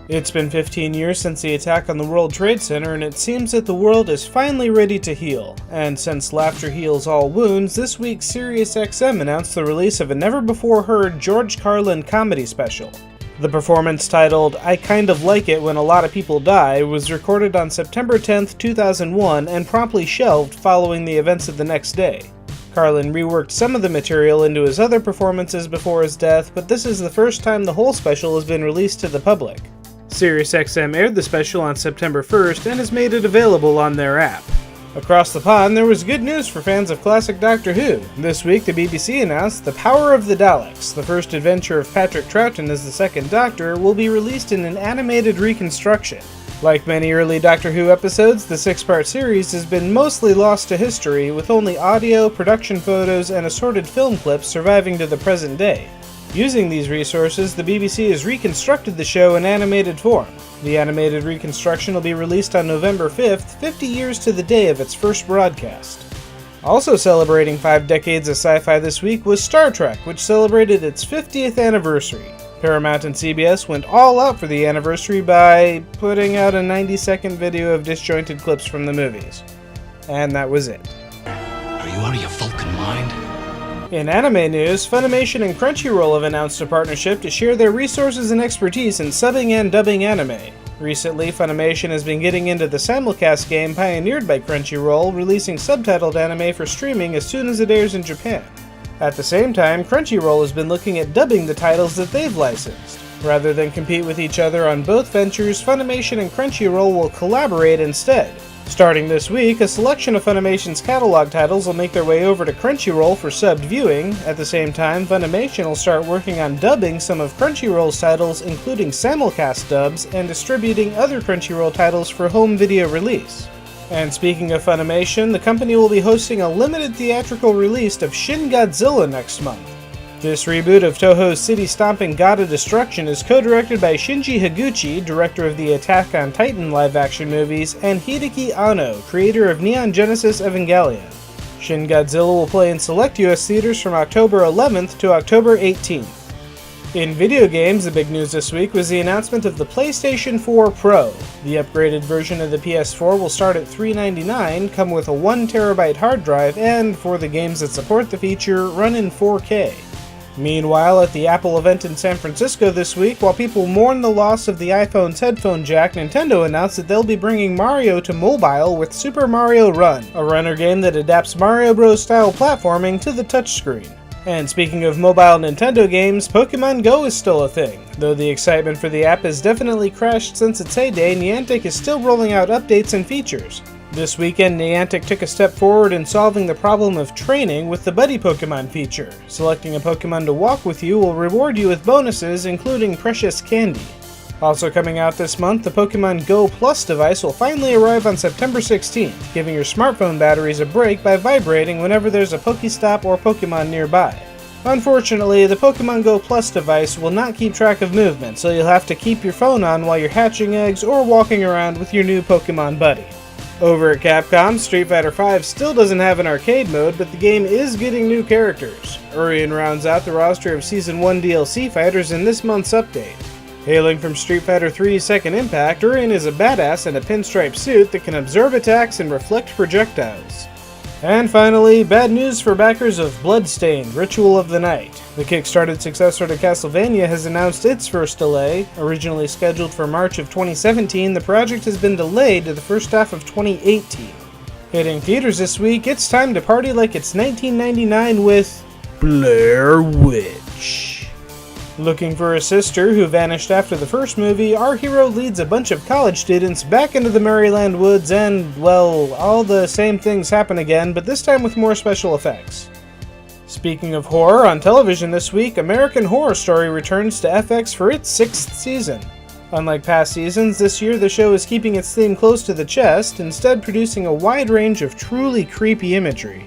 It's been 15 years since the attack on the World Trade Center, and it seems that the world is finally ready to heal. And since laughter heals all wounds, this week SiriusXM announced the release of a never-before-heard George Carlin comedy special. The performance, titled "I Kind of Like It When a Lot of People Die," was recorded on September 10, 2001, and promptly shelved following the events of the next day. Carlin reworked some of the material into his other performances before his death, but this is the first time the whole special has been released to the public. SiriusXM aired the special on September 1st and has made it available on their app. Across the pond, there was good news for fans of classic Doctor Who. This week, the BBC announced The Power of the Daleks, the first adventure of Patrick Troughton as the second Doctor, will be released in an animated reconstruction. Like many early Doctor Who episodes, the 6-part series has been mostly lost to history, with only audio, production photos, and assorted film clips surviving to the present day. Using these resources, the BBC has reconstructed the show in animated form. The animated reconstruction will be released on November 5th, 50 years to the day of its first broadcast. Also celebrating 5 decades of sci-fi this week was Star Trek, which celebrated its 50th anniversary. Paramount and CBS went all out for the anniversary by putting out a 90-second video of disjointed clips from the movies. And that was it. Are you out of your Vulcan mind? In anime news, Funimation and Crunchyroll have announced a partnership to share their resources and expertise in subbing and dubbing anime. Recently, Funimation has been getting into the simulcast game pioneered by Crunchyroll, releasing subtitled anime for streaming as soon as it airs in Japan. At the same time, Crunchyroll has been looking at dubbing the titles that they've licensed. Rather than compete with each other on both ventures, Funimation and Crunchyroll will collaborate instead. Starting this week, a selection of Funimation's catalog titles will make their way over to Crunchyroll for subbed viewing. At the same time, Funimation will start working on dubbing some of Crunchyroll's titles, including simulcast dubs, and distributing other Crunchyroll titles for home video release. And speaking of Funimation, the company will be hosting a limited theatrical release of Shin Godzilla next month. This reboot of Toho's city-stomping God of Destruction is co-directed by Shinji Higuchi, director of the Attack on Titan live-action movies, and Hideki Anno, creator of Neon Genesis Evangelion. Shin Godzilla will play in select US theaters from October 11th to October 18th. In video games, the big news this week was the announcement of the PlayStation 4 Pro. The upgraded version of the PS4 will start at $399, come with a 1TB hard drive, and, for the games that support the feature, run in 4K. Meanwhile, at the Apple event in San Francisco this week, while people mourn the loss of the iPhone's headphone jack, Nintendo announced that they'll be bringing Mario to mobile with Super Mario Run, a runner game that adapts Mario Bros. Style platforming to the touchscreen. And speaking of mobile Nintendo games, Pokemon Go is still a thing. Though the excitement for the app has definitely crashed since its heyday, Niantic is still rolling out updates and features. This weekend, Niantic took a step forward in solving the problem of training with the Buddy Pokemon feature. Selecting a Pokemon to walk with you will reward you with bonuses, including precious candy. Also coming out this month, the Pokemon Go Plus device will finally arrive on September 16th, giving your smartphone batteries a break by vibrating whenever there's a Pokestop or Pokemon nearby. Unfortunately, the Pokemon Go Plus device will not keep track of movement, so you'll have to keep your phone on while you're hatching eggs or walking around with your new Pokemon buddy. Over at Capcom, Street Fighter V still doesn't have an arcade mode, but the game is getting new characters. Urien rounds out the roster of Season 1 DLC fighters in this month's update. Hailing from Street Fighter III's Second Impact, Urien is a badass in a pinstripe suit that can absorb attacks and reflect projectiles. And finally, bad news for backers of Bloodstained, Ritual of the Night. The Kickstarted successor to Castlevania has announced its first delay. Originally scheduled for March of 2017, the project has been delayed to the first half of 2018. Hitting theaters this week, it's time to party like it's 1999 with Blair Witch. Looking for a sister who vanished after the first movie, our hero leads a bunch of college students back into the Maryland woods and, well, all the same things happen again, but this time with more special effects. Speaking of horror, on television this week, American Horror Story returns to FX for its 6th season. Unlike past seasons, this year the show is keeping its theme close to the chest, instead producing a wide range of truly creepy imagery.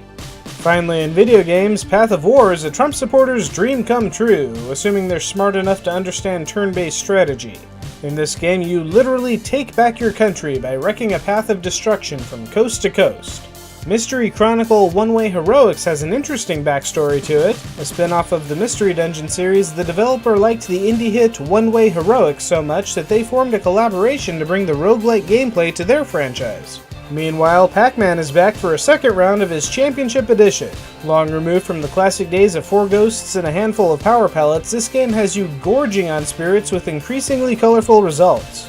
Finally, in video games, Path of War is a Trump supporter's dream come true, assuming they're smart enough to understand turn-based strategy. In this game, you literally take back your country by wrecking a path of destruction from coast to coast. Mystery Chronicle One-Way Heroics has an interesting backstory to it. A spin-off of the Mystery Dungeon series, the developer liked the indie hit One-Way Heroics so much that they formed a collaboration to bring the roguelike gameplay to their franchise. Meanwhile, Pac-Man is back for a second round of his Championship Edition. Long removed from the classic days of 4 ghosts and a handful of power pellets, this game has you gorging on spirits with increasingly colorful results.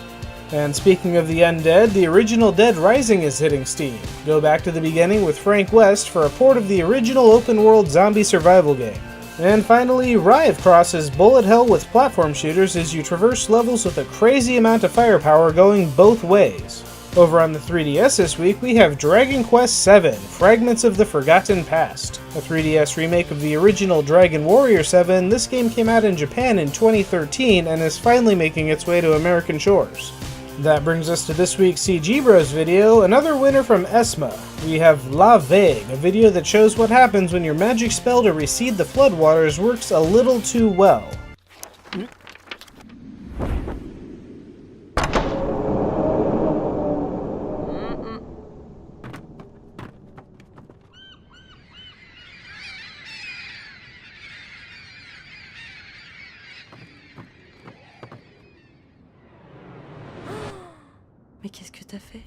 And speaking of the undead, the original Dead Rising is hitting Steam. Go back to the beginning with Frank West for a port of the original open-world zombie survival game. And finally, Rive crosses bullet hell with platform shooters as you traverse levels with a crazy amount of firepower going both ways. Over on the 3DS this week, we have Dragon Quest VII: Fragments of the Forgotten Past. A 3DS remake of the original Dragon Warrior 7, this game came out in Japan in 2013 and is finally making its way to American shores. That brings us to this week's CGBros video, another winner from ESMA. We have La Vague, a video that shows what happens when your magic spell to recede the floodwaters works a little too well. Mais qu'est-ce que t'as fait?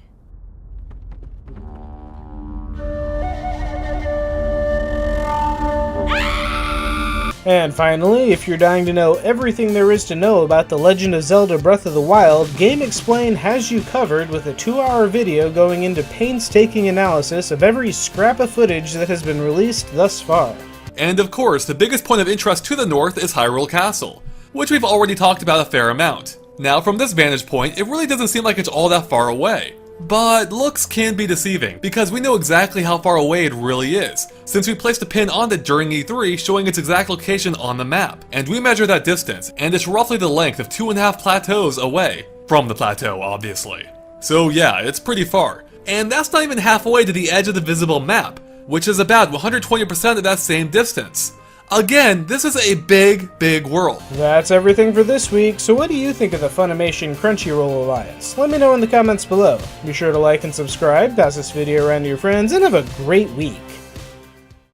And finally, if you're dying to know everything there is to know about The Legend of Zelda Breath of the Wild, GameXplain has you covered with a 2-hour video going into painstaking analysis of every scrap of footage that has been released thus far. And of course, the biggest point of interest to the north is Hyrule Castle, which we've already talked about a fair amount. Now, from this vantage point, it really doesn't seem like it's all that far away. But looks can be deceiving, because we know exactly how far away it really is, since we placed a pin on it during E3 showing its exact location on the map. And we measure that distance, and it's roughly the length of 2.5 plateaus away. From the plateau, obviously. So yeah, it's pretty far. And that's not even halfway to the edge of the visible map, which is about 120% of that same distance. Again, this is a big world. That's everything for this week, so what do you think of the Funimation Crunchyroll alliance? Let me know in the comments below. Be sure to like and subscribe, pass this video around to your friends, and have a great week.